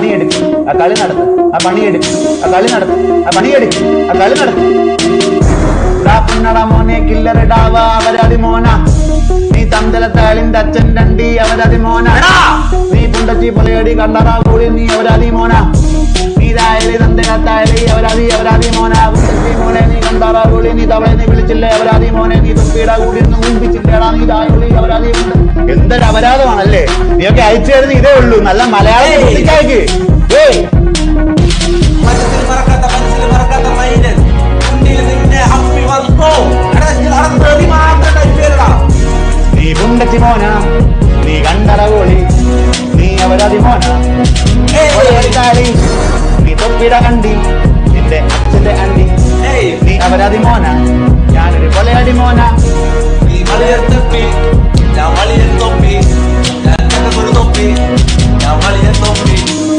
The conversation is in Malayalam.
പണിയെടുക്കും, ആ കളി നടത്തും, ആ പണിയെടുക്കും, ആ കളി നടത്തും, ആ പണിയെടുക്കും, ആ കളി നടത്തും. പുന്നട മോനെ കില്ലറിടാവ അവരതി മോന, നീ തന്തലത്താളിന്റെ അച്ഛൻ രണ്ടി അവരതി മോന, നീ പുണ്ടച്ചി പൊലയടി കണ്ടറാ കൂടി നീ അവരതി മോന, നീ തായലി തന്തലത്തായലി അവരതി മോന, പുണ്ടച്ചി മോനെ നീ കണ്ടറാ കൂടി നീ തവളെ നീ വിളിച്ചില്ലേ അവരതി മോനെ, നീ തുപ്പിയുടെ കൂടി ഊമ്പിച്ചില്ലേടാ നീ തായലി അവരതി. എന്തൊരു അപരാധമാണല്ലേ, നീയൊക്കെ അയച്ചു തരുന്ന ഇതേ ഉള്ളൂ, നല്ല മലയാളം കുട്ടിക്കാർക്ക്. നീ പുണ്ടച്ചി മോന, നീ കണ്ടറ കോളി, നീ അവരതി മോന, നീ തൊപ്പിട കണ്ടി